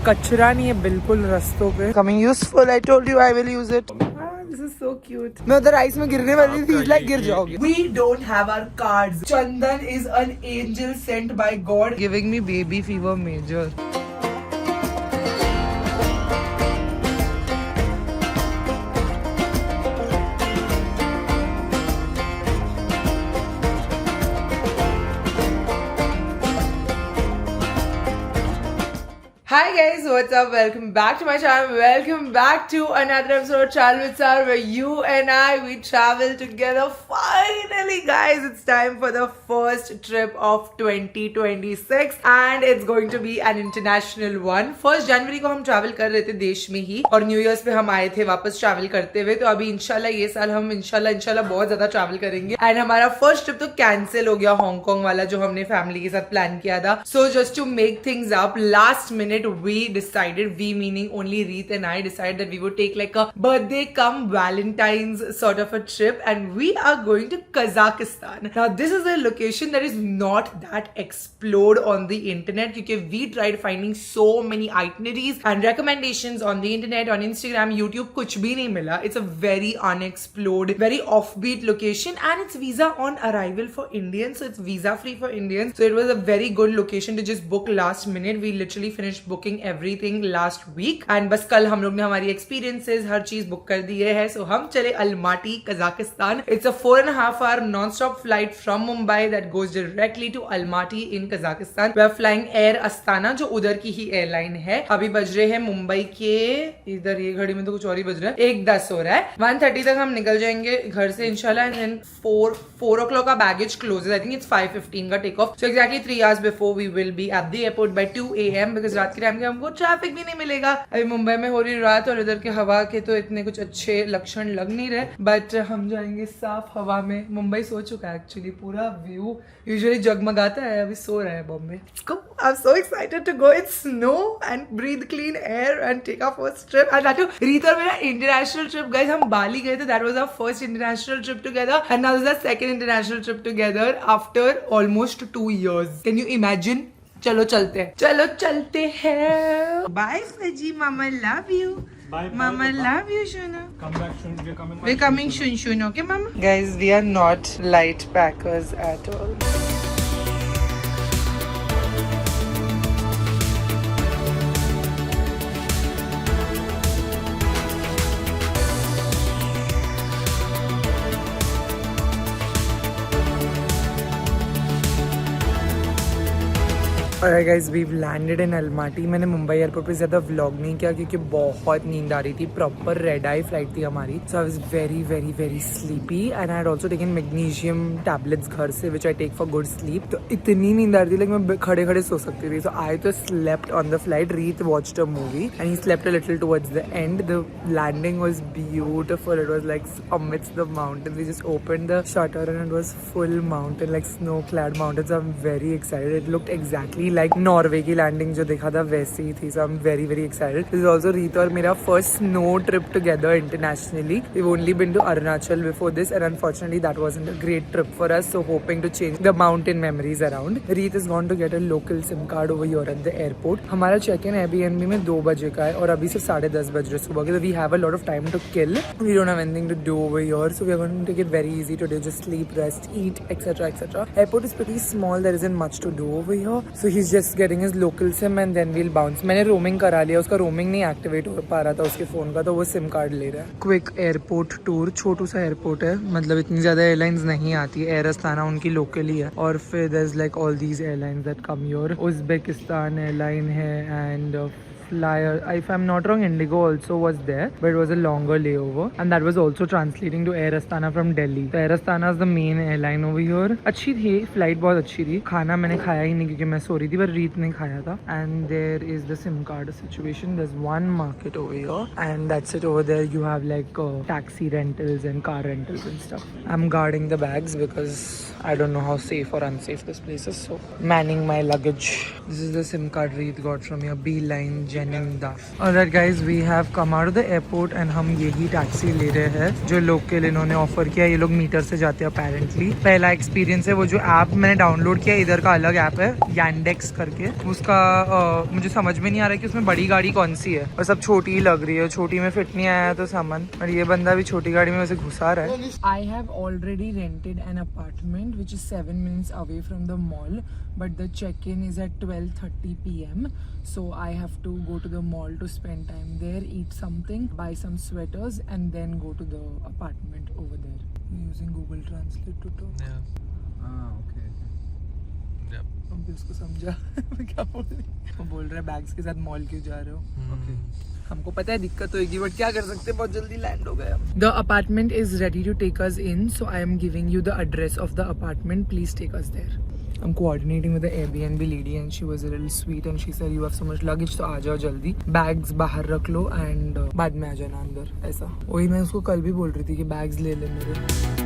कचरा नहीं है बिल्कुल रास्तों पे. Coming useful. I told you I will use it. This is so cute. मैं उधर आइस में गिरने वाली थी. Like गिर जाओगे. We don't have our cards. Chandan is an angel sent by God, giving me baby fever major. Hi guys, what's up? Welcome back to my channel. Welcome back to another episode of Travel with Sar, where you and we travel together. Finally guys, it's time for the first trip of 2026 and it's going to be an international one. 1st जनवरी को हम travel कर रहे थे देश में ही और new years पे हम आए थे वापस ट्रैवल करते हुए. तो अभी इंशाल्लाह ये साल हम इंशाल्लाह बहुत ज्यादा ट्रैवल करेंगे एंड हमारा फर्स्ट ट्रिप तो कैंसिल हो गया हांगकांग वाला जो हमने फैमिली के साथ प्लान किया था. So just to make things up, last minute we decided, we meaning only Reet and I decided that we would take like a birthday cum Valentine's sort of a trip and we are going to Kazakhstan. Now this is a location that is not that explored on the internet because we tried finding so many itineraries and recommendations on the internet, on Instagram, YouTube, kuch bhi nahi mila. It's a very unexplored, very offbeat location and it's visa on arrival for Indians, so it's visa free for Indians. So it was a very good location to just book last minute. We literally finished booking everything last week and बस कल हम लोग ने हमारी experiences हर चीज book कर दी है. So हम चले Almaty, Kazakhstan. It's a 4.5 hour non-stop flight from Mumbai that goes directly to Almaty in Kazakhstan. We are flying Air Astana जो उधर की ही एयरलाइन है. अभी बज रहे हैं मुंबई के, इधर ये घड़ी में तो कुछ और ही बज रहा है, 1:10 हो रहा है. 1:30 तक हम निकल जाएंगे घर से इंशाल्लाह एंड देन 4 o'clock का baggage closes. I think it's 5:15 का take off. So exactly 3 hours before we will be at the airport by 2 AM because रात के टाइम के हमको ट्रैफिक भी नहीं मिलेगा. अभी मुंबई में हो रही रात और इधर के हवा के तो इतने कुछ अच्छे लक्षण लग नहीं रहे बट हम जाएंगे साफ हवा में. मुंबई सो चुका है एक्चुअली, पूरा व्यू यूजुअली जगमगाता है, अभी सो रहा है Bombay. I am so excited to go in snow and breathe clean air and take our first trip. And that Reet और मेरा इंटरनेशनल ट्रिप गाइस, हम बाली गए थे, that was our first international trip together and now this is the second international trip together after almost 2 years. Can you imagine? चलो चलते हैं. Bye Fuzzy, mama love you. Mama love you, Shuna. Come back soon. We're coming soon, okay, Mama? Guys, we are not light packers at all. Alright guys, we've landed in Almaty. मैंने Mumbai airport पे ज़्यादा vlog नहीं किया क्योंकि बहुत नींद आ रही थी. प्रॉपर रेड आई फ्लाइट थी हमारी. So I was very sleepy and I had also taken magnesium tablets घर से which I take for good sleep. तो इतनी नींद आ रही थी लाइक मैं खड़े सो सकती थी. सो आई तो slept on the flight. Reet watched a movie and he slept a little towards the end. The landing was beautiful. It was like amidst the mountains. We just opened the shutter and it was full mountain, like snow clad mountains. I'm very excited. It looked exactly like Norway की landing जो देखा था वैसे ही थी. So I am very excited. This is also Reet और मेरा first snow trip together internationally. We have only been to Arunachal before this and unfortunately that wasn't a great trip for us. So hoping to change the mountain memories around. Reet is gone to get a local SIM card over here at the airport. हमारा check in Airbnb में 2 बजे का है और अभी सिर्फ 10:30 बज रहे सुबह के. We have a lot of time to kill. We don't have anything to do over here. So we are going to take it very easy today. Just sleep, rest, eat etcetera. Airport is pretty small. There isn't much to do over here. So he is just getting his local SIM and then we'll bounce. मैंने roaming करा लिया, उसका roaming नहीं activate हो पा रहा था उसके फोन का, तो वो सिम कार्ड ले रहा है. Quick airport tour. छोटू सा एयरपोर्ट है, मतलब इतनी ज्यादा एयरलाइंस नहीं आती. एयर अस्ताना उनकी लोकल ही है और फिर there is like all these airlines that come here. Uzbekistan airline है and flyer. If I'm not wrong, Indigo also was there, but it was a longer layover, and that was also translating to Air Astana from Delhi. So Air Astana is the main airline over here. अच्छी थी flight, बहुत अच्छी थी. खाना मैंने खाया ही नहीं क्योंकि मैं सो रही थी, पर रीत ने खाया था. And there is the SIM card situation. There's one market over here, and that's it. Over there you have like taxi rentals and car rentals and stuff. I'm guarding the bags because I don't know how safe or unsafe this place is, so manning my luggage. This is the SIM card Reet got from here. Beeline Janinder. Alright guys, we have come out of the airport and हम यही taxi ले रहे हैं जो local इन्होंने offer किया. ये लोग मीटर से जाते हैं अपेरेंटली. पहला एक्सपीरियंस है. वो जो ऐप मैंने डाउनलोड किया इधर का अलग ऐप है Yandex करके. उसका मुझे समझ में नहीं आ रहा है कि उसमें बड़ी गाड़ी कौन सी है और सब छोटी ही लग रही है. छोटी में फिट नहीं आया तो सामान. और ये बंदा भी छोटी गाड़ी में वैसे घुसा रहा है. I have already rented an apartment which is 7 minutes away from the mall, but the check-in is at 12:30 p.m. So I have to go to the mall to spend time there, eat something, buy some sweaters, and then go to the apartment over there. I'm using Google Translate to talk. Yeah. Okay. Yep. अब भी उसको समझा मैं क्या बोल रही हूँ. वो बोल रहा है बैग्स के साथ मॉल क्यों जा रहे हो. Okay. हमको पता है दिक्कत होगी बट क्या कर सकते हैं. बहुत जल्दी लैंड हो गया. The apartment is ready to take us in, so I am giving you the address of the apartment. Please take us there. I'm coordinating with the Airbnb lady and she was a little sweet and she said you have so much luggage तो आ जाओ जल्दी, bags बाहर रख लो and बाद में आ जाना अंदर. ऐसा वही मैं उसको कल भी बोल रही थी कि बैग्स ले ले मेरे.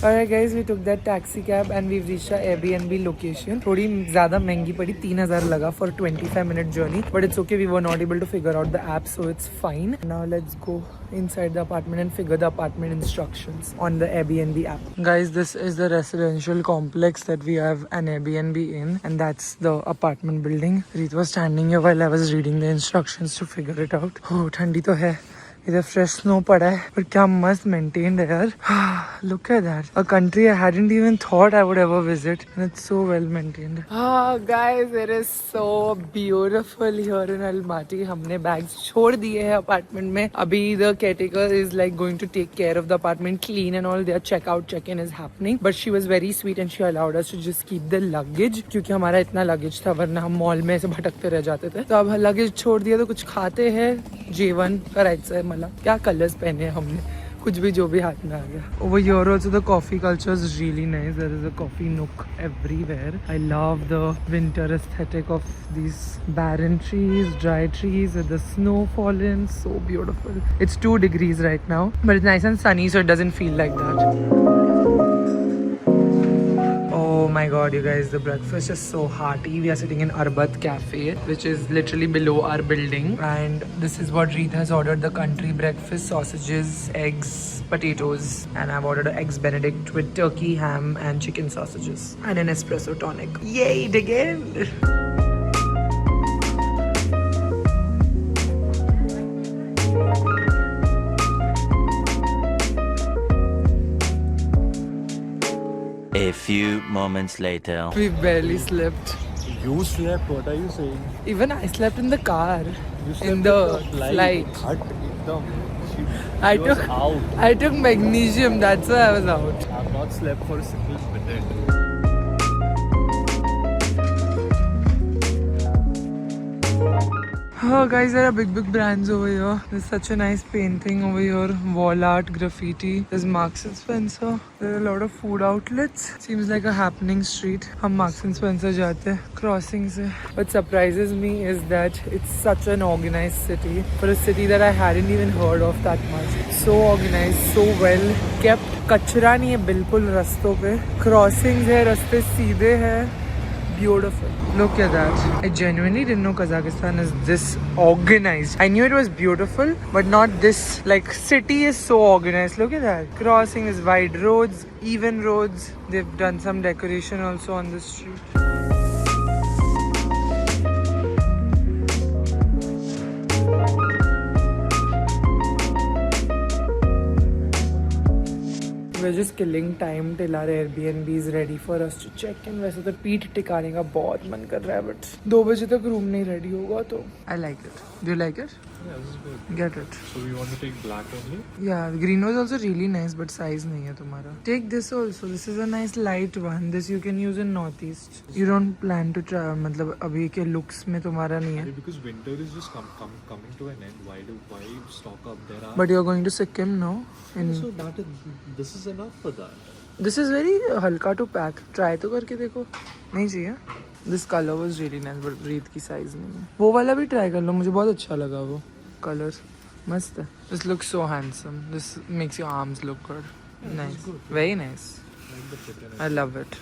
Alright guys, we took that taxi cab and we've reached our Airbnb location. थोड़ी ज़्यादा महंगी पड़ी, 3,000 लगा for 25-minute journey. But it's okay, we were not able to figure out the app, so it's fine. Now let's go inside the apartment and figure the apartment instructions on the Airbnb app. Guys, this is the residential complex that we have an Airbnb in, and that's the apartment building. Reet was standing here while I was reading the instructions to figure it out. Oh, ठंडी तो है. इधर fresh snow पड़ा है पर क्या मस्त maintained है यार. Look at that, a country I hadn't even thought I would ever visit, and it's so well maintained. Guys, it is so beautiful here in Almaty. हमने बैग्स छोड़ दिए हैं अपार्टमेंट में. अभी the caretaker is like going to take care of the apartment, clean and all. Their check-in is happening, but she was very sweet and she allowed us to just keep the luggage क्योंकि हमारा इतना luggage था वरना हम mall में ऐसे भटकते रह जाते थे. तो अब luggage छोड़ दिया तो कुछ खाते हैं. जेवन करायचं है मला. क्या कलर्स पहने हैं हमने, कुछ भी जो भी हाथ में आ गया. Over here also the coffee culture is really nice. There is a coffee nook everywhere. I love the winter aesthetic of these barren trees, dry trees with the snow falling. So beautiful. It's 2 degrees right now, but it's nice and sunny so it doesn't feel like that. Oh my god, you guys, the breakfast is so hearty. We are sitting in Arbat Cafe, which is literally below our building, and this is what Reet has ordered: the country breakfast, sausages, eggs, potatoes, and I've ordered an eggs benedict with turkey, ham and chicken sausages and an espresso tonic. Yay, dig in. A few moments later. We barely slept. You slept? What are you saying? Even I slept in the car. You slept In the flight. I took out. I took magnesium. That's why I was out. I have not slept for a single minute. Oh guys, there are big brands over here. There's such a nice painting over here. Wall art, graffiti. There's Marks and Spencer. There are a lot of food outlets. Seems like a happening street. हम Marks and Spencer जाते हैं crossing से. What surprises me is that it's such an organized city. For a city that I hadn't even heard of that much. So organized, so well kept. कचरा नहीं है बिल्कुल रास्तों पे. Crossings है, रास्ते सीधे हैं. Beautiful. Look at that. I genuinely didn't know Kazakhstan is this organized. I knew it was beautiful, but not this. Like, city is so organized. Look at that. Crossing is wide roads, even roads. They've done some decoration also on the street. We're just killing time till our Airbnb is ready for us to check in. वैसे तो पीठ टिकाने का बहुत मन कर रहा है but 2 बजे तक रूम नहीं रेडी होगा तो. I like it. Do you like it? Yeah, this is good. Get it. So we want to take black only? Yeah, the green was also really nice but size नहीं है तुम्हारा. Take this also. This is a nice light one. This you can use in Northeast. You don't plan to try मतलब अभी के looks में तुम्हारा नहीं है. Because winter is just coming to an end. Why stock up? There are. But you're going to Sikkim now. So this is enough for that. This is very हल्का to pack. Try तो करके देखो. नहीं चाहिए. This color was really nice but Reet की size नहीं है. वो वाला भी try कर लो. मुझे बहुत अच्छा लगा वो color. मस्त है. This looks so handsome. This makes your arms look good. Nice. Very nice. Like the chicken. I love it.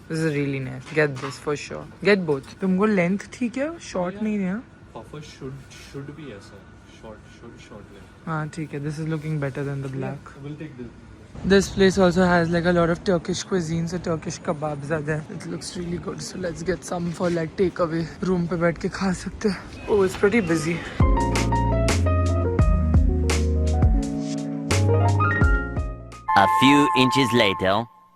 This is really nice. Get this for sure. Get both. तुमको length ठीक है, short नहीं है? Puffer should be ऐसा. Short length. हाँ ठीक है. This is looking better than the black. We'll take this. This place also has like a lot of Turkish cuisine, so Turkish kebabs are there. It looks really good. So let's get some for like takeaway. Room पे बैठ के खा सकते हैं. Oh, it's pretty busy. A few inches later.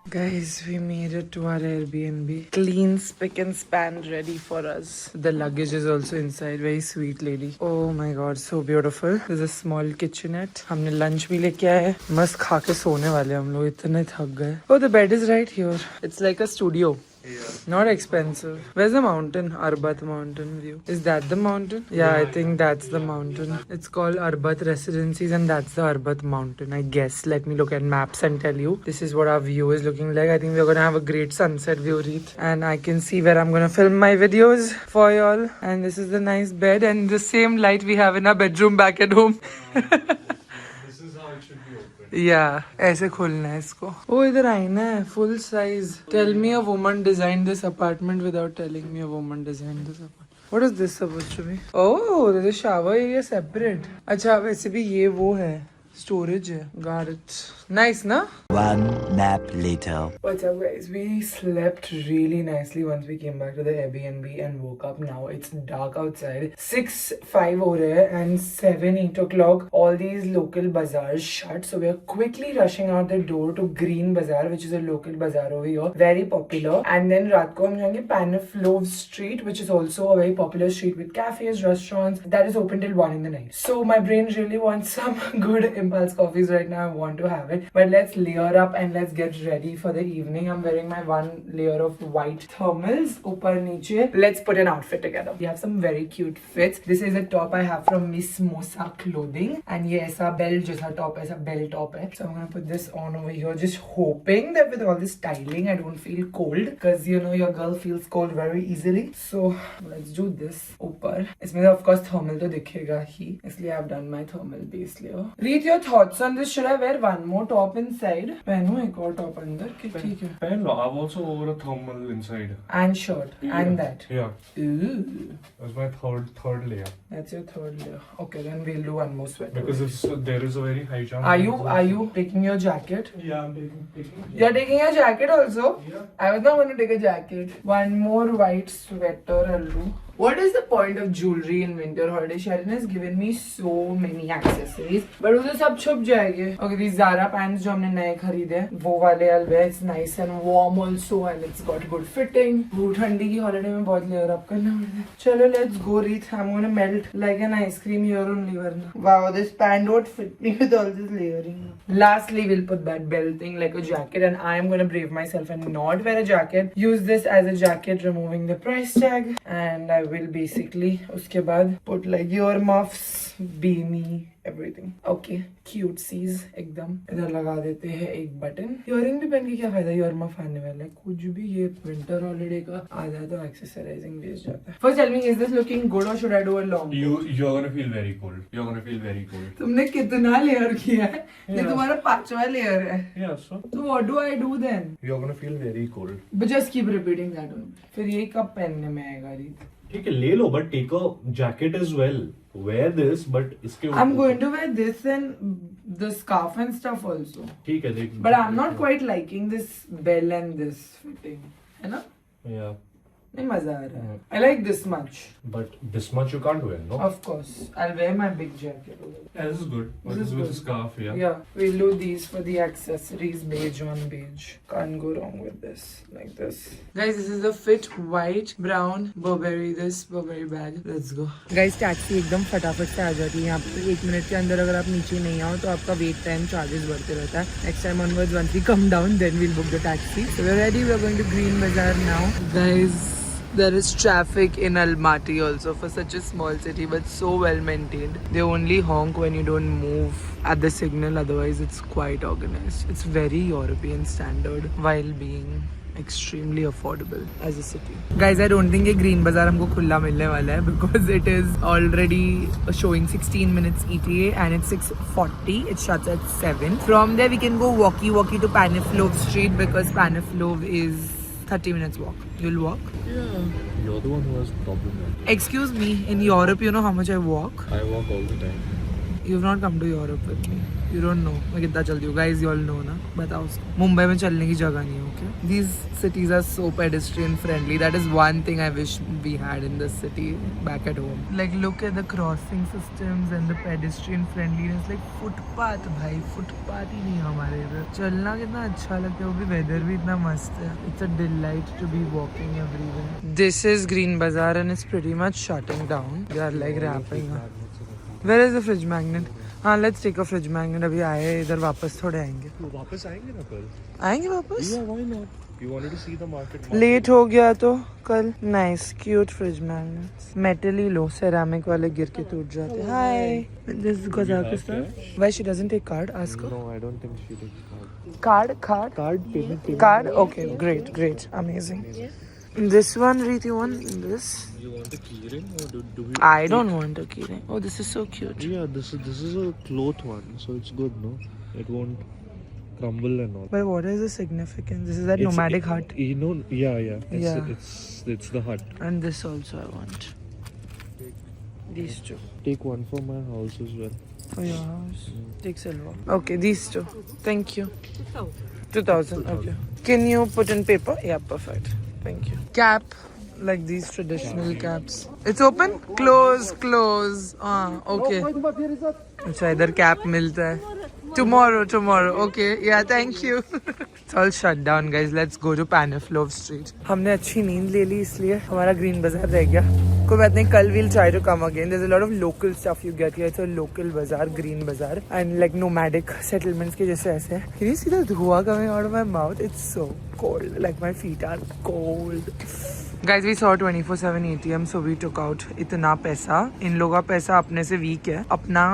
Guys, we made it to our Airbnb. Clean, spick and span ready for us. The luggage is also inside. Very sweet lady. Oh my god, so beautiful. There's a small kitchenette. हमने lunch भी लेके आए. मस्त खा के सोने वाले हम लोग. इतने थक गए. Oh, the bed is right here. It's like a studio. Yeah. Not expensive. Where's the mountain? Arbat mountain view. Is that the mountain? Yeah, I think that's the mountain. It's called Arbat Residencies and that's the Arbat mountain, I guess. Let me look at maps and tell you. This is what our view is looking like. I think we're gonna have a great sunset view, Reet. And I can see where I'm gonna film my videos for y'all. And this is the nice bed and the same light we have in our bedroom back at home. This is how it should be open. Yeah, ऐसे खोलना है इसको. Oh, इधर आईना है, full size. Tell me a woman designed this apartment without telling me a woman designed this apartment. What is this supposed to be? Oh, there's a shower area separate. अच्छा, वैसे भी ये वो है. Storage है. Got it. Nice, na? One nap later. What's up, guys? We slept really nicely once we came back to the Airbnb and woke up. Now it's dark outside. 6:05 हो रहे हैं and 7-8 o'clock. All these local bazaars shut, so we are quickly rushing out the door to Green Bazaar, which is a local bazaar over here, very popular. And then रात को हम जाएंगे Panaflove Street, which is also a very popular street with cafes, restaurants that is open till 1 in the night. So my brain really wants some good impulse coffees right now. I want to have it. But let's layer up and let's get ready for the evening. I'm wearing my one layer of white thermals. Upar niche. Let's put an outfit together. We have some very cute fits. This is a top I have from Miss Mosa Clothing. And ye aisa belt jaisa top, aisa belt top hai. So I'm gonna put this on over here. Just hoping that with all this styling I don't feel cold. Because you know your girl feels cold very easily. So let's do this. Upar. Isme of course thermal to dikhega hi. Isliye I've done my thermal base layer. Read your thoughts on this. Should I wear one more top inside? पहनूं एक और top अंदर कि ठीक है? पहन लो. I've also wore a thermal inside. And shirt. Yeah. And that. Yeah. Ooh. That's my third layer. That's your third layer. Okay, then we'll do one more sweater. Because there is a very high chance. Are you taking your jacket? Yeah, I'm taking. You're taking your jacket also? Yeah. I was not going to take a jacket. One more white sweater I'll do. What is the point of jewelry in winter holiday? Sharon has given me so many accessories, but वो तो सब छुप जाएंगे. Okay, these Zara pants जो हमने नए खरीदे, वो वाले I'll wear. It's nice and warm also, and it's got good fitting. वो ठंडी की holiday में बहुत layer up करना पड़ता है. चलो, let's go, Reet. I'm gonna melt like an ice cream here only, वरना. Wow, this pant don't fit me with all this layering. Lastly, we'll put that belt thing like a jacket, and I'm gonna brave myself and not wear a jacket. Use this as a jacket, removing the price tag, and I will basically उसके बाद put like earmuffs, beanie, everything. Okay, cutesies एकदम. इधर लगा देते हैं एक button. Earring भी पहन के क्या फायदा? earmuff आने वाला है. कुछ भी ये winter holiday का आ जाए तो accessorizing वेस्ट जाता है. First tell me, is this looking good or should I do a long? You're gonna feel very cold. You're gonna feel very cold. तुमने कितना layer किया है? ये तुम्हारा 5वां layer है. Yeah, so what do I do then? you're gonna feel very cold. But just keep repeating that one. फिर ये कब पहनने में आएगा रीत? ठीक है, ले लो, but take a jacket as well. Wear this, but इसके ऊपर. I'm going to wear this and the scarf and stuff also. ठीक है, देख. But I'm not quite liking this bell and this fitting. है ना? Yeah. नहीं मजा आ रहा है. I like this much. But this much you can't wear, no? Of course. I'll wear my big jacket. Yeah, this is good. This is with good. scarf, yeah. Yeah. We'll do these for the accessories. Beige on beige. Can't go wrong with this. Like this. Guys, this is the fit. White, brown, Burberry this, Burberry bag. Let's go. Guys, taxi एकदम फटाफट से आ जाती है. यहाँ पे 1 minute के अंदर अगर आप नीचे नहीं आओ तो आपका वेट टाइम चार्जेस बढ़ते रहता है. Next time onwards, once we come down, then we'll book the taxi. So we're ready. We're going to Green Bazaar now. Guys, There is traffic in Almaty also for such a small city, but so well maintained. They only honk when you don't move at the signal, otherwise it's quite organized. It's very European standard while being extremely affordable as a city. Guys, I don't think ये Green Bazaar हमको खुला मिलने वाला है because it is already showing 16 minutes ETA and it's 6:40. It shuts at 7. From there we can go walkie to Paniflove Street because Paniflove is 30 minutes walk. You'll walk? Yeah. You're the one who has problem with it. Excuse me, in Europe you know how much I walk? I walk all the time. You've not come to Europe with me. You don't know मैं कितना चलती हूँ. Guys, you all know ना. बताओ उसको. मुंबई में चलने की जगह नहीं है, okay? These cities are so pedestrian friendly. That is one thing I wish we had in this city back at home. Like look at the crossing systems and the pedestrian friendliness. Like footpath भाई, footpath ही नहीं है हमारे इधर. चलना कितना अच्छा लगता है, वो भी weather भी इतना मस्त है. It's a delight to be walking everywhere. This is Green Bazaar and it's pretty much shutting down. They are like wrapping up. Where is the fridge magnet? हाँ, let's take a fridge magnet. अभी आए इधर वापस थोड़े आएंगे. तो वापस आएंगे ना कल? आएंगे वापस? Yeah, why not? You wanted to see the market. Late हो गया तो कल. Nice, cute fridge magnets. Metal ही लो, ceramic वाले गिर के टूट जाते. Hi. This is Kazakhstan. Why she doesn't take card? Ask her. No, I don't think she takes card. Card. Card payment. Card. Okay, great, amazing. This one, Reeti, one. This. You want a keyring or do we? I don't want a keyring. Oh, this is so cute. Yeah, this is a cloth one, so it's good, no? It won't crumble and all. But what is the significance? This is that It's- nomadic hut. You know, yeah. Yeah. It's the hut. And this also I want. These two. Take one for my house as well. For your house. Take silver. Okay, these two. Thank you. 2000. Okay. Can you put in paper? Yeah, perfect. Thank you. Cap. Like these traditional caps. It's open? Close. Okay. अच्छा इधर cap मिलता है. Tomorrow. Okay. Yeah, thank you. It's all shut down, guys. Let's go to Paniflove Street. हमने अच्छी नींद ले ली इसलिए हमारा ग्रीन बाजार रह गया. कोई बात नहीं, कल we'll try to come again. There's a lot of local stuff you get here. It's a local bazaar, green bazaar, and like nomadic settlements के जैसे ऐसे है. Can you see the धुआं coming out of my mouth? It's so cold. Like my feet are cold. Guys, we saw 24/7 ATM, so we took out इतना पैसा. इन लोगों का पैसा अपने से वीक है. अपना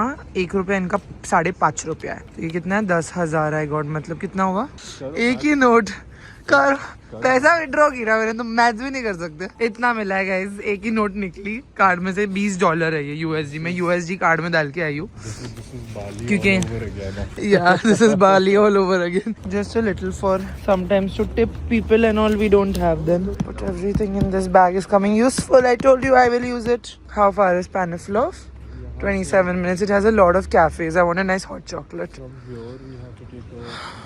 1 रुपया, इनका 5.5 रुपया है. तो ये कितना है? 10,000 है. गॉड, मतलब कितना होगा? एक ही नोट कर पैसा विड्रॉ किया मैंने, तो मैथ भी नहीं कर सकते. इतना मिला है गाइज. एक ही नोट निकली कार्ड में से. $20 है ये USD में. USD कार्ड में डाल के आई हूँ क्योंकि this is Bali all over again. Just a little for sometimes to tip people and all. We don't have them, but everything in this bag is coming useful. I told you I will use it. How far is Paniflove? 27 minutes. It has a lot of cafes. I want a nice hot chocolate. From here we have to take a break.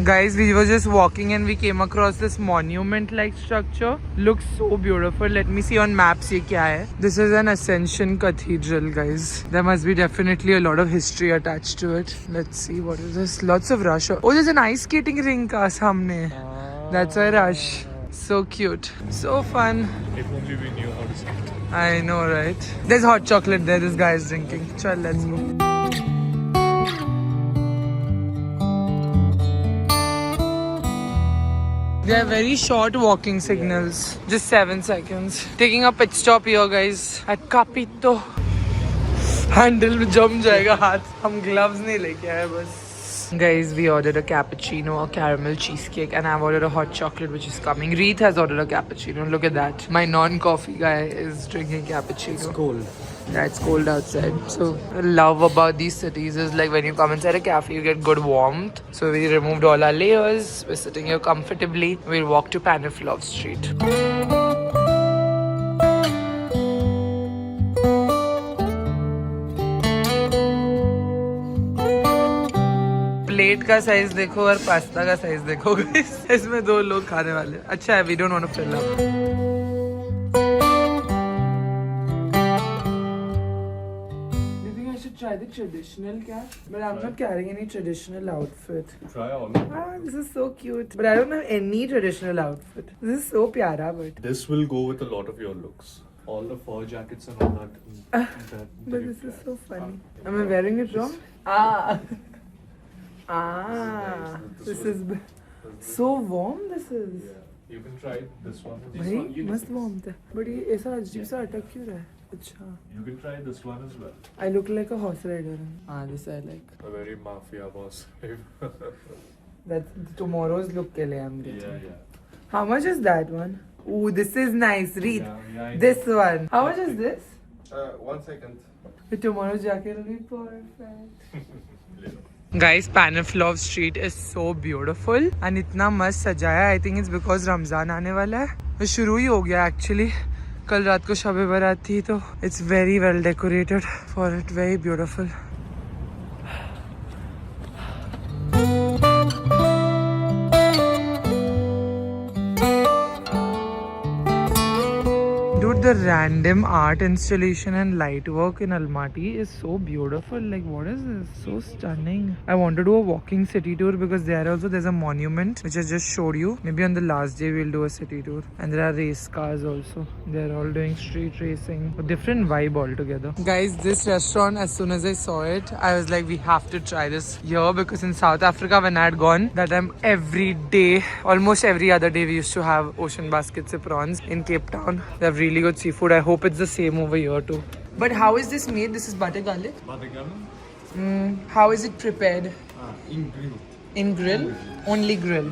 Guys, we were just walking and we came across this monument-like structure. Looks so beautiful. Let me see on maps ये क्या है. This is an Ascension Cathedral, guys. There must be definitely a lot of history attached to it. Let's see, what is this? Lots of rush. Oh, there's an ice skating rink सामने. That's why rush. So cute. So fun. If only we knew how to skate. I know, right? There's hot chocolate there. This guy is drinking. Chal, let's go. They are very short walking signals. Just 7 seconds. Taking a pit stop here, guys. At Capito. Handle में जम जाएगा हाथ. हम gloves नहीं लेके आए बस. Guys, we ordered a cappuccino, a caramel cheesecake, and I've ordered a hot chocolate which is coming. Reet has ordered a cappuccino. Look at that. My non-coffee guy is drinking cappuccino. It's cold. Yeah, it's cold outside. So, what I love about these cities is like when you come inside a cafe, you get good warmth. So, we removed all our layers. We're sitting here comfortably. We'll walk to Paniflove Street. Plate का size देखो और pasta का size देखो. इसमें 2 लोग खाने वाले. अच्छा है, we don't want to fill up. Try the traditional cap, but I'm not carrying any traditional outfit. Try all. This is so cute, but I don't have any traditional outfit. This is so pyara, but This will go with a lot of your looks. All the fur jackets and all that. but this is so funny. Am I wearing it wrong? This is so warm. This is. You can try this one. भाई मस्त warmth है, but ये ऐसा अजीब सा अटक क्यों रहा है? अच्छा. You can try this one as well. I look like a horse rider. This I like. A very mafia boss. That's tomorrow's look के लिए I'm getting. yeah. How much is that one? Ooh, this is nice. Read. Yeah, I know. This one. How much is this? 1 second. Tomorrow jacket will be perfect. Guys, Panaflov street is so beautiful and इतना मस्त सजाया. I think it's because Ramzan आने वाला है. वो शुरू ही हो गया actually. कल रात को शब बारात थी तो it's very well decorated for it. Very beautiful. Dude, the random art installation and light work in Almaty is so beautiful. Like, what is this? So stunning. I want to do a walking city tour because there's a monument which I just showed you. Maybe on the last day we'll do a city tour. And there are race cars also. They're all doing street racing. A different vibe altogether. Guys, this restaurant, as soon as I saw it, I was like, we have to try this here because in South Africa when I had gone, that time every day, almost every other day, we used to have ocean baskets of prawns in Cape Town. They have really good seafood. I hope it's the same over here too. But how is this made? This is butter garlic. Butter garlic? How is it prepared? In grill. In grill? Only grill.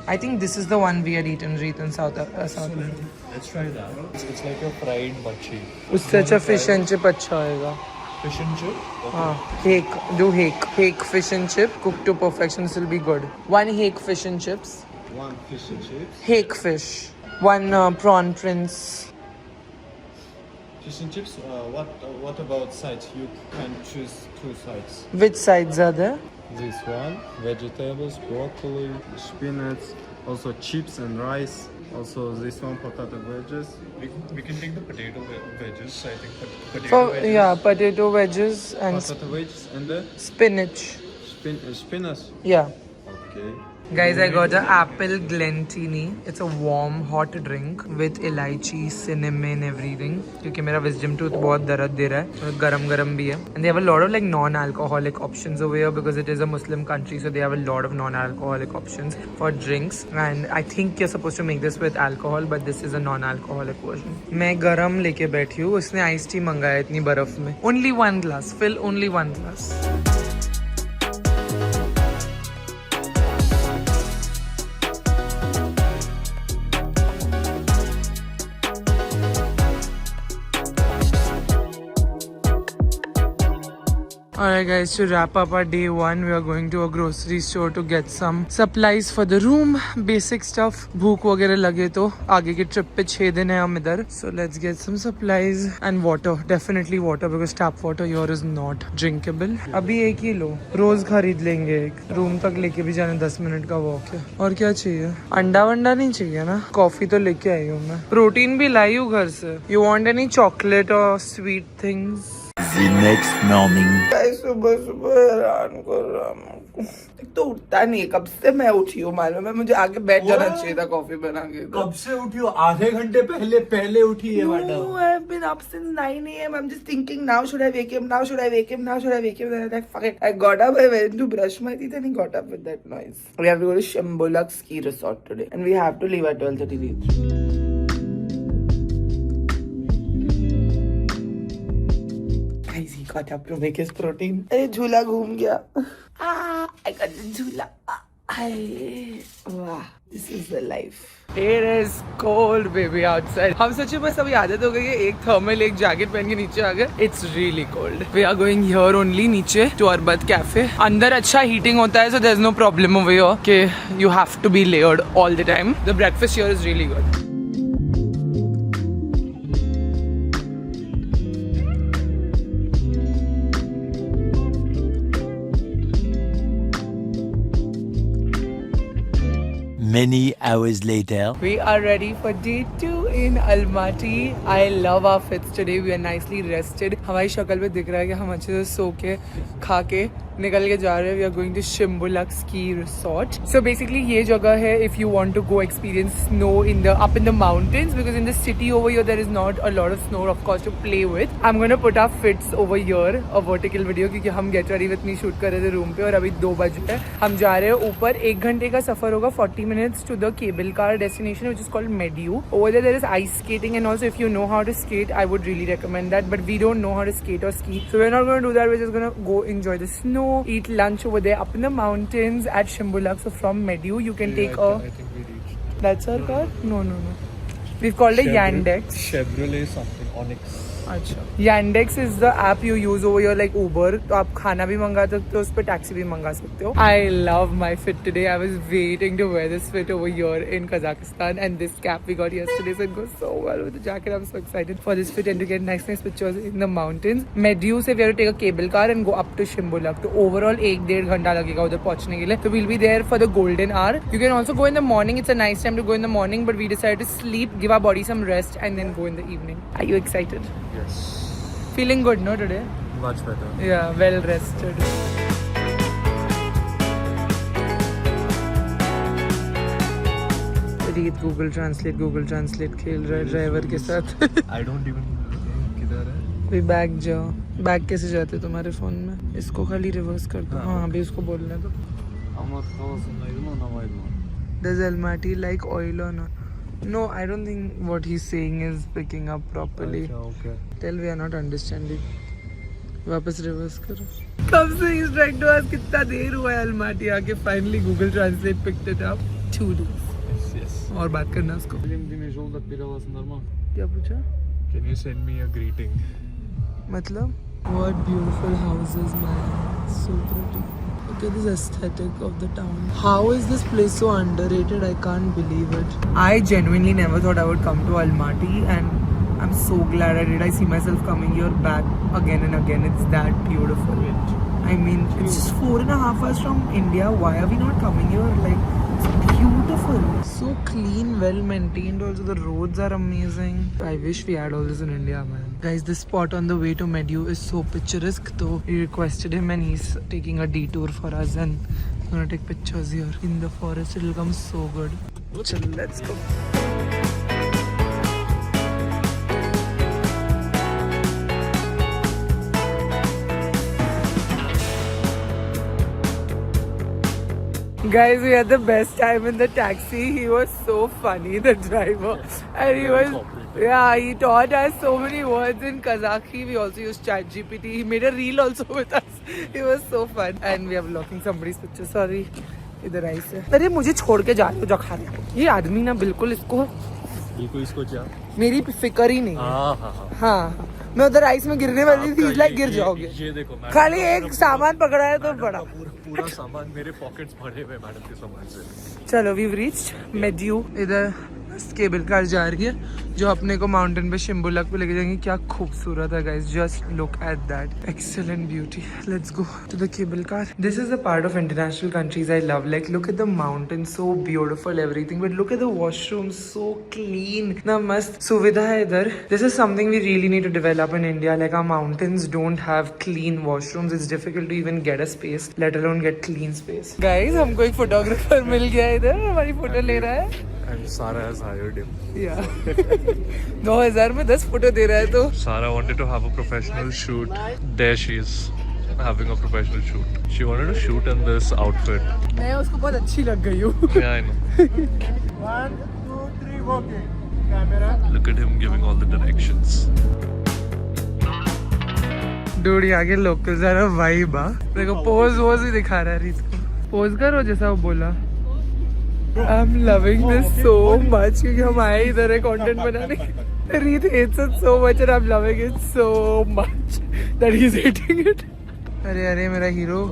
I think this is the one we had eaten in South India. Let's try that. It's like a fried machi. उससे अच्छा fish and chip अच्छा होएगा. Fish and chip? हाँ, hake. Do hake. Hake fish and chip. Cooked to perfection. This will be good. One hake fish and chips. 1 fish and chips. Hake fish. One prawn prince. Fish and chips. What about sides? You can choose 2 sides. Which sides are there? This one, vegetables, broccoli, spinach, also chips and rice. Also this one, potato wedges. We can take the potato wedges. I think potato For wedges. yeah, potato wedges and Potato wedges and the spinach. spinach. Yeah. Okay. Guys, I got an apple glentini. It's a warm, hot drink with elaichi, cinnamon, everything. क्योंकि मेरा wisdom tooth बहुत दर्द दे रहा है, और गरम भी है. And they have a lot of like non-alcoholic options over here because it is a Muslim country, so they have a lot of non-alcoholic options for drinks. And I think you're supposed to make this with alcohol, but this is a non-alcoholic version. मैं गरम लेके बैठी हूँ. उसने iced tea मंगाया इतनी बर्फ में. Only 1 glass. Fill only 1 glass. Alright guys, to wrap up our day 1, we are going to a grocery store to get some supplies for the room, basic stuff. भूख वगैरह लगे तो आगे की ट्रिप पे 6 दिन है हम इधर. So let's get some supplies and water, definitely water because tap water here is not drinkable. अभी एक ही लो, रोज खरीद लेंगे एक. रूम तक लेके भी जाने 10 मिनट का वॉक है. और क्या चाहिए? अंडा वंडा नहीं चाहिए ना? कॉफी तो लेके आई हूँ मैं. प्रोटीन भी लाई हूँ घर से. You want any chocolate or sweet things? The next morning. सुबह सुबह हैरान कर रहा हूँ. एक तो उठता नहीं. कब से मैं उठी हूँ मालूम है? मुझे आगे बैठ जाना चाहिए था कॉफी बना के. कब से उठी हो? आधे घंटे पहले उठी है madam. No, I've been up since 9 a.m. I'm just thinking now should I wake him? Now should I wake him? Now should I wake him? Then I like fuck it. I got up. I went to brush my teeth and he got up with that noise. We have to go to Shambholak ski resort today and we have to leave at 12:30. He got up to make his protein. अरे झूला घूम गया. I got the झूला. Wow, this is the life. It is cold baby outside. हम सोचे बस अभी आदत हो गई है. एक थर्मल एक जैकेट पहन के नीचे आ गए. It's really cold. We are going here only नीचे to Arbat Cafe. अंदर अच्छा heating होता है, so there's no problem over here. कि you have to be layered all the time. The breakfast here is really good. Many hours later. We are ready for day 2 in Almaty. I love our fits today. We are nicely rested. हमारी शक्ल पे दिख रहा है कि हम अच्छे से सो के खा के निकल के जा रहे हैं. We are going to Shimbulak ski resort. So basically ये जगह है if you want to go experience snow up in the mountains, because in the city over here there is not a lot of snow of course to play with. I'm gonna put our fits over here, a vertical video, क्योंकि हम Get Ready With Me shoot कर रहे थे room पे और अभी 2 बज गए. हम जा रहे हैं ऊपर. 1 घंटे का सफर होगा, 40 minutes to the cable car destination which is called Medu. Over there is ice skating, and also if you know how to skate I would really recommend that, but we don't know how to skate or ski, so we're not going to do that. We're just going to go enjoy the snow, eat lunch over there up in the mountains at Shimbulak. So from Medu you can take I think we reached. That's our car? No. We've called a Yandex. Chevrolet something, Onyx. अच्छा, Yandex is the app you use over here like Uber. तो आप खाना भी मंगा सकते हो उस पर, टैक्सी भी मंगा सकते हो. I love my fit today. I was waiting to wear this fit over here in Kazakhstan, and this cap we got yesterday, so it goes so well with the jacket. I'm so excited for this fit and to get nice pictures in the mountains. Medu से we have to take a cable car and go up to Shimbulak. तो overall 1-1.5 घंटा लगेगा उधर पहुंचने के लिए. So we'll be there for the golden hour. You can also go in the morning. It's a nice time to go in the morning, but we decided to sleep, give our body some rest, and then go in the evening. Are you excited? Yes. Feeling good, no, today? Much better. Yeah, well rested. रीत Google Translate खेल रहा है driver के साथ. I don't even किधर है? अभी bag जाओ. बैग कैसे जाते तुम्हारे फोन में? इसको खाली रिवर्स कर दो. हाँ, अभी उसको बोलने दो. Does Almaty like oil or not? No, I don't think what he's saying is picking up properly. Okay. Tell we are not understanding. वापस रिवर्स करो. कब से he's trying to ask कितना देर हुआ है अलमाटी आके. Finally Google Translate picked it up. 2 days. Yes. और बात करना उसको. क्या पूछा? Can you send me a greeting? मतलब? What beautiful houses, man. So pretty. Look at this aesthetic of the town. How is this place so underrated? I can't believe it. I genuinely never thought I would come to Almaty, and I'm so glad I did. I see myself coming here back again and again. It's that beautiful. I mean, it's just 4.5 hours from India. Why are we not coming here? Like, it's beautiful. So clean, well maintained. Also, the roads are amazing. I wish we had all this in India, man. Guys, this spot on the way to Medu is so picturesque. So we requested him, and he's taking a detour for us, and we're gonna take pictures here in the forest. It'll come so good. Chalo, let's go. Guys, we had the best time in the taxi. He was so funny, the driver. And he was, he taught us so many words in Kazakhi. We also used ChatGPT. He made a reel also with us. It was so fun. And we are blocking somebody's picture. Sorry. इधर आई से. अरे मुझे छोड़ के जा रहे हो जखा रहे हो. ये आदमी ना बिल्कुल इसको क्या? मेरी फिक्र ही नहीं है. हाँ. मैं उधर आइस में गिरने वाली थी. लाइक गिर जाओगे. ये देखो, खाली एक सामान पकड़ा है तो बड़ा. पूरा सामान मेरे पॉकेट्स भरे हुए मैडम के सामान से. चलो, वी रीच्ड Medu. इधर केबल कार जा रही है जो अपने को माउंटेन पे शिम्बुलक पे लेके जाएंगे. क्या खूबसूरत है guys. Just look at that excellent beauty. Let's go to the cable car. This is a part of international countries I love. Like look at the mountain, so beautiful everything, but look at the washroom, so clean. इतना मस्त सुविधा है इधर. This is something we really need to develop in India. Like our mountains don't have clean washrooms. It's difficult to even get a space, let alone gate clean space. Guys, हमको एक photographer मिल गया इधर. हमारी photo ले रहा है. And Sara has hired him. Yeah. 2000 में 10 photo दे रहा है तो. Sara wanted to have a professional shoot. There she is having a professional shoot. She wanted to shoot in this outfit. मैं उसको बहुत अच्छी लग गई हूँ. Yeah, I know. 1, 2, 3, walking. Camera. Look at him giving all the directions. Dude, यहाँ के local जरा वाइब आ. देखो पोज वोज ही दिखा रहा है रीत को. पोज करो जैसा वो बोला. I'm loving this so much क्योंकि हम आए इधर है कंटेंट बनाने. Reet hates it so much and I'm loving it so much that he's hating it. अरे मेरा hero.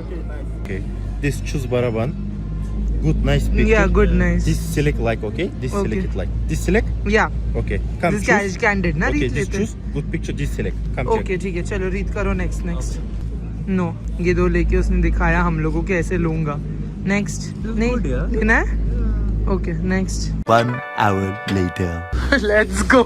Okay, this choose Baraban. Good, nice picture. Yeah, good, nice. This select like, okay? This Okay. select it like. This select? Yeah. Okay. Come This choose. candid ना Okay, रीत this लेते. choose. Good picture, this select. Come Okay, ठीक है. चलो रीत करो next. No, ये 2 लेके उसने दिखाया हम लोगों को ऐसे लूंगा. नेक्स्ट नहीं लेना है. Okay, next. 1 hour later. Let's go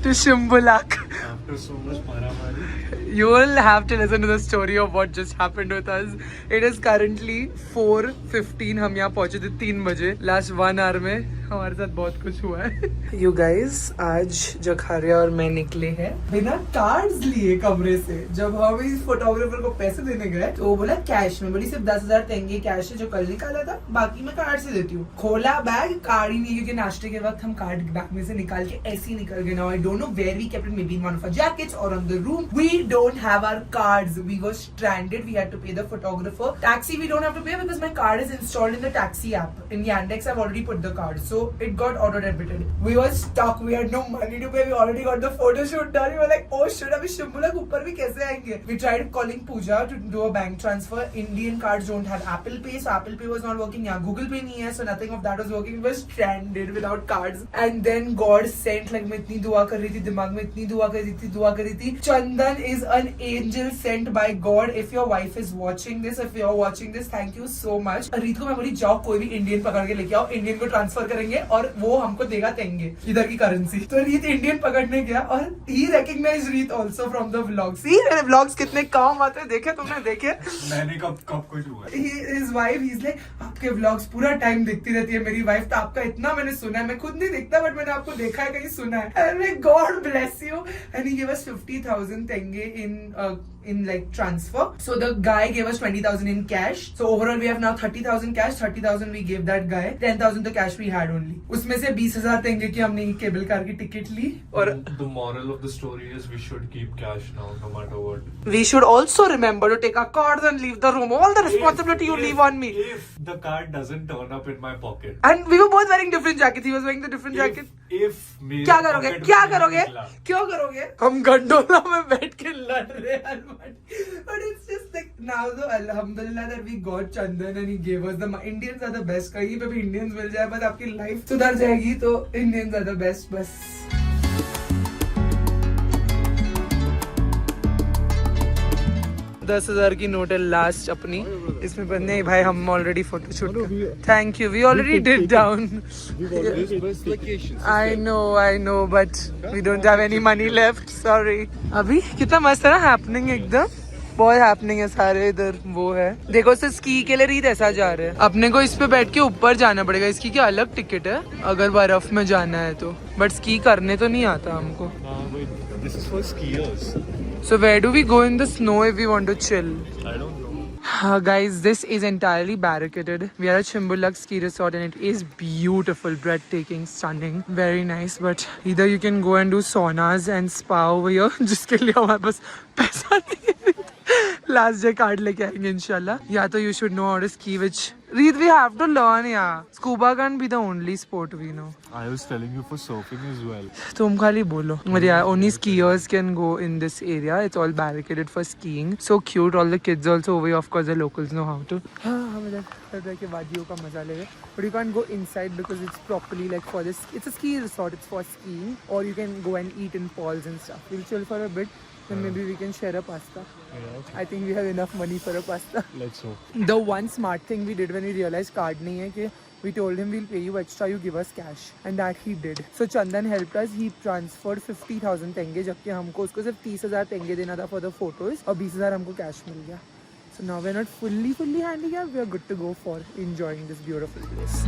to Shimbulak. After so much maramari. You will have to listen to the story of what just happened with us. It is currently 4:15. हम यहाँ पहुँचे थे 3 बजे. Last 1 hour में हमारे साथ बहुत कुछ हुआ है. You guys, आज जखारिया और मैं निकले हैं बिना कार्ड्स लिए कमरे से. जब हम इस फोटोग्राफर को पैसे देने गए तो वो बोला कैश में. बड़ी सिर्फ 10,000 तेंगे कैश है जो कल निकाला था, बाकी मैं कार्ड से देती हूँ. खोला बैग, कार्ड ही नहीं, क्योंकि नाश्ते के वक्त हम कार्ड बैग में से निकाल के ऐसे ही निकल गए. Now I don't know where we kept it, maybe in one of our jackets or on the room. We don't have our cards. We were stranded. We had to pay the photographer. Taxi we don't have to pay because my card is installed in the taxi app. In Yandex I've already put the card, so it got auto debited. We were stuck. We had no money to pay. We already got the photo shoot done. We were like, oh shit, अभी शिम्बुला के ऊपर भी कैसे आएंगे? We tried calling Pooja to do a bank transfer. Indian cards don't have Apple Pay, so Apple Pay was not working. Yeah, Google Pay नहीं है, so nothing of that was working. We were stranded without cards. And then God sent, like मैं इतनी दुआ कर रही थी, दिमाग में इतनी दुआ कर रही थी. Chandan is an angel sent by God. If your wife is watching this, if you're watching this, thank you so much. रीत को मैं बोली जाओ कोई भी इंडियन पकड़ के लेके आओ, इंडियन को ट्रांसफर करेंगे और वो हमको देगा तेंगे, इधर की करेंसी. तो रीत इंडियन पकड़ने गया और he recognized रीत also from the vlogs. See मेरे vlogs कितने काम आते हैं, देखे तुमने? देखे मैंने कब कुछ हुआ. His wife, he's like, आपके vlogs पूरा टाइम देखती रहती है मेरी वाइफ. तो आपका इतना मैंने सुना है, मैं खुद नहीं देखता बट मैंने आपको देखा है, कहीं सुना है. And like, God bless you. And he gave us 50,000 tenge in like transfer. So the guy gave us 20,000 in cash. So overall we have now 30,000 cash. 30,000 we gave that guy. 10,000 the cash we had only. उसमें से 20,000 तेंगे की हमने cable car की ticket ली. और the moral of the story is we should keep cash now, no matter what. We should also remember to take our cards and leave the room. All the responsibility you leave on me. If the card doesn't turn up in my pocket. And we were both wearing different jackets. He was wearing the different jacket. If क्या करोगे? क्या करोगे? क्यों करोगे? हम gondola में बैठ के लड़ रहे हैं. But it's just like now though, alhamdulillah that we got Chandan and he gave us the Indians are the best. कहीं पे भी Indians मिल जाए बस आपकी life सुधर जाएगी. तो Indians are the best बस. $10,000 की नोट है लास्ट अपनी. इसमें पर नहीं भाई, हम already photo shoot. Thank you, we already did down. I know but we don't have any money left, sorry. अभी कितना मस्त है ना, हैपनिंग एकदम बहुत हैपनिंग है सारे इधर. वो है देखो, से स्की के लिए रीत ऐसा जा रहे हैं. अपने को इस पे बैठ के ऊपर जाना पड़ेगा. इसकी क्या अलग टिकट है अगर बर्फ में जाना है तो, बट स्की करने तो नहीं आता हमको. This is for skiers. So where do we go in the snow if we want to chill? I don't know. Guys, this is entirely barricaded. We are at Shimbulak ski resort and it is beautiful, breathtaking, stunning, very nice. But either you can go and do saunas and spa over here, जिसके लिए हमारे पास पैसा नहीं है. Last day card लेके आएंगे इंशाल्लाह. या तो you should know how to ski, which Reed, we have to learn. Yeah, scuba can't be the only sport we know. I was telling you for surfing as well. तुम खाली बोलो. But yeah, only skiers can go in this area. It's all barricaded for skiing. So cute. All the kids also over here. Of course, the locals know how to. हम इधर के वादियों का मजा ले रहे. But you can't go inside because it's properly like for this. It's a ski resort. It's for skiing. Or you can go and eat in falls and stuff. We'll chill for a bit. Then maybe we can share a pasta. Yeah, okay. I think we have enough money for a pasta. Let's hope. The one smart thing we did when we realized card nahi hai, कि we told him we'll pay you extra, you give us cash, and that he did. So Chandan helped us. He transferred 50,000 tenge, जबकि हमको उसको सिर्फ 30,000 tenge देना था for the photos, और 20,000 हमको cash मिल गया. So now we're not fully handicapped. We are good to go for enjoying this beautiful place.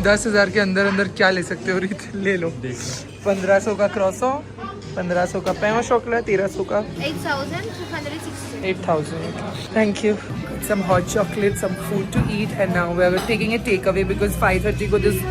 10,000 के अंदर अंदर क्या ले सकते हो रीत? ले लो. 1500 का क्रॉसो, 1500 का पैमा चॉकलेट, 1300 का 8,000. Thank you. Some hot chocolate, some food to eat, and now we are taking a takeaway because 5:30 को this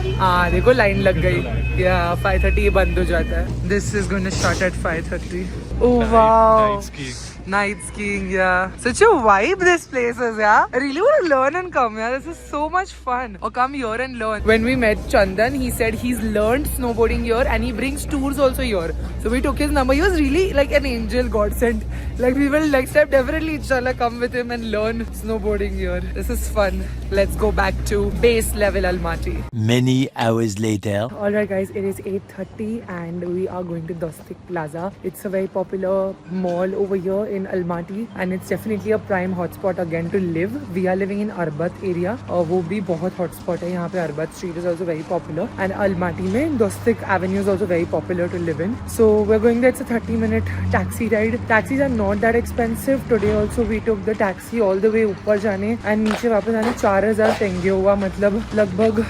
देखो लाइन लग गई. Yeah, 5:30 ये बंद हो जाता है. This is going to start at 5:30. Oh wow. Night skiing. Night skiing, yeah. Such a vibe this place is, yeah. I really want to learn and come, yeah. This is so much fun. Or come here and learn. When we met Chandan, he said he's learned snowboarding here and he brings tours also here. So we took his number. He was really like an angel, God sent. Like we will next time definitely inshallah come with him and learn snowboarding here. This is fun. Let's go back to base level Almaty. Many hours later. Alright guys, it is 8:30 and we are going to Dostik Plaza. It's a very popular mall over here in Almaty and it's definitely a prime hotspot again to live. We are living in Arbat area. वो भी बहुत hotspot है यहाँ पे. Arbat street is also very popular and Almaty में Dostik Avenue is also very popular to live in. So we're going there. It's a 30-minute taxi ride. Taxis are not that expensive. Today also we took the taxi all the way ऊपर जाने and नीचे वापस आने 4000 टेंगे हुआ. मतलब लगभग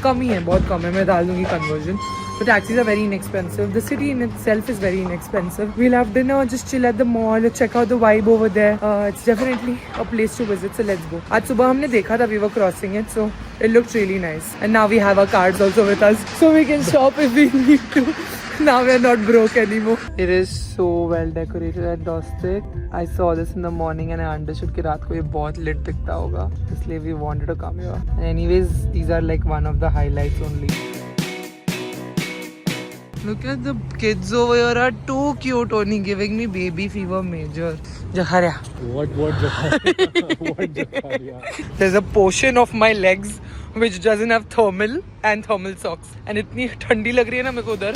कम ही है, बहुत कम है. मैं डाल दूंगी conversion. The taxis are very inexpensive. The city in itself is very inexpensive. We'll have dinner, just chill at the mall, check out the vibe over there. It's definitely a place to visit, so let's go. आज सुबह हमने देखा था, we were crossing it, so it looked really nice. And now we have our cards also with us, so we can shop if we need to. Now we are not broke anymore. It is so well decorated at Dostik. I saw this in the morning and I understood कि रात को ये बहुत lit दिखता होगा. इसलिए we wanted to come here. And anyways, these are like one of the highlights only. Look at the kids over here are too cute, only giving me baby fever major. Jaharia. What Jaharia? There's a portion of my legs which doesn't have thermal and thermal socks. And इतनी ठंडी लग रही है ना मेरे को उधर.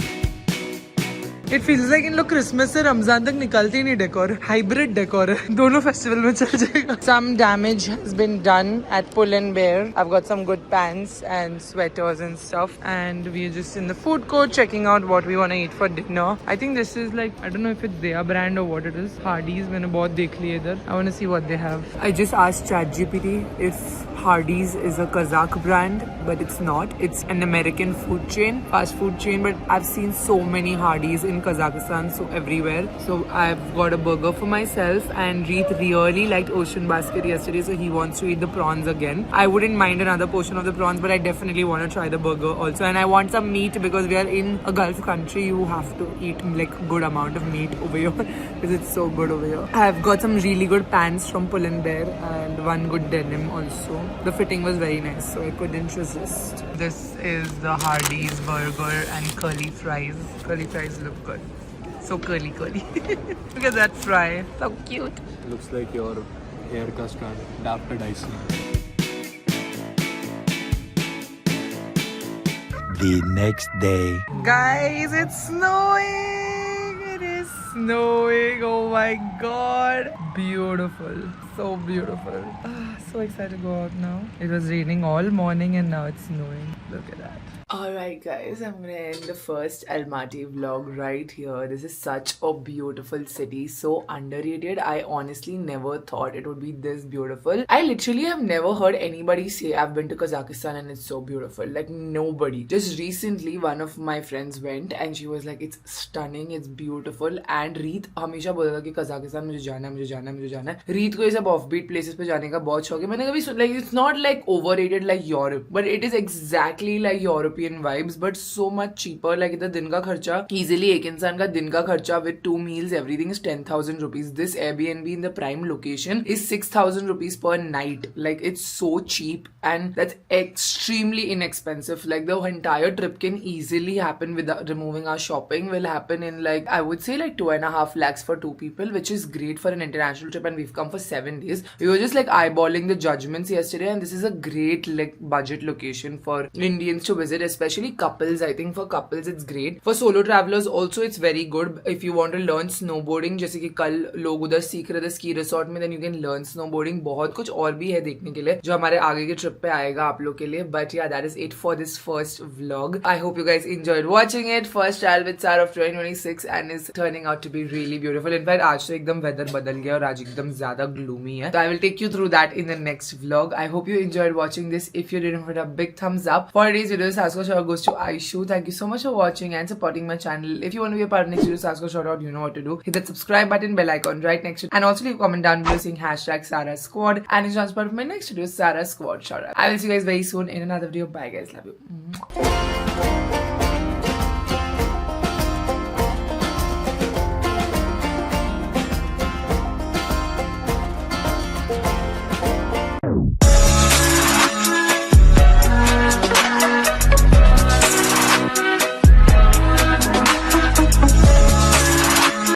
It feels like इन लोग क्रिसमस से रमजान तक निकलते ही नहीं डेकोर. हाइब्रिड डेकोर है, दोनों फेस्टिवल में चल जाएगा. Some damage has been done at Pull and Bear. I've got some good pants and sweaters and stuff. And we're just in the food court checking out what we want to eat for dinner. I think this is like, I don't know if it's their brand or what it is. Hardee's, मैंने बहुत देख लिए इधर. I want to see what they have. I just asked ChatGPT if Hardee's is a Kazakh brand, but it's not. It's an American food chain, fast food chain, but I've seen so many Hardee's in Kazakhstan, so everywhere. So I've got a burger for myself and Reeth really liked Ocean Basket yesterday, so he wants to eat the prawns again. I wouldn't mind another portion of the prawns, but I definitely want to try the burger also. And I want some meat because we are in a Gulf country. You have to eat like good amount of meat over here because it's so good over here. I've got some really good pants from Pull and Bear and one good denim also. The fitting was very nice, so I couldn't resist. This is the Hardee's burger and curly fries. Curly fries look good. So curly. Look at that fry. So cute. Looks like your hair custard after Dyson. The next day. Guys, it's snowing. It is snowing. Oh my god. Beautiful. So beautiful. So excited to go out now. It was raining all morning and now it's snowing. Look at that. Alright guys, I'm gonna end the first Almaty vlog right here. This is such a beautiful city, so underrated. I honestly never thought it would be this beautiful. I literally have never heard anybody say I've been to Kazakhstan and it's so beautiful. Like nobody. Just recently one of my friends went and she was like, it's stunning, it's beautiful. And Reeth हमेशा बोलता था कि Kazakhstan मुझे जाना है. Reeth को ये सब offbeat places पे जाने का बहुत शौक है. मैंने कभी like it's not like overrated like Europe, but it is exactly like European vibes, but so much cheaper. Like इधर दिन का खर्चा easily एक इंसान का दिन का खर्चा with 2 meals everything is 10,000 rupees. This Airbnb in the prime location is 6,000 rupees per night. Like it's so cheap and that's extremely inexpensive. Like the entire trip can easily happen without removing our shopping. Will happen in like I would say like 2.5 lakhs for 2 people, which is great for an international trip. And we've come for 7 days. We were just like eyeballing the judgments yesterday, and this is a great like budget location for Indians to visit, especially couples. I think for couples it's great. For solo travelers also it's very good. If you want to learn snowboarding, जैसे कि कल लोग उधर सीख रहे थे ski resort में, then you can learn snowboarding. बहुत कुछ और भी है देखने के लिए जो हमारे आगे के ट्रिप पे आएगा आप लोग के लिए. But yeah, that is it for this first vlog. I hope you guys enjoyed watching it. First trial with Sar of 2026 and is turning out to be really beautiful. In fact, आज तो एकदम weather बदल गया और आज एकदम ज़्यादा gloomy है. So I will take you through that in the next vlog. I hope you enjoyed watching this. If you didn't, put a big thumbs up. For today's video, Sasko shout out goes to Aishu. Thank you so much for watching and supporting my channel. If you want to be a part of next video, Sasko shout out, you know what to do. Hit that subscribe button, bell icon right next to it, and also leave a comment down below saying hashtag Sara Squad. And it's part of my next video, Sara Squad shout out. I will see you guys very soon in another video. Bye guys, love you.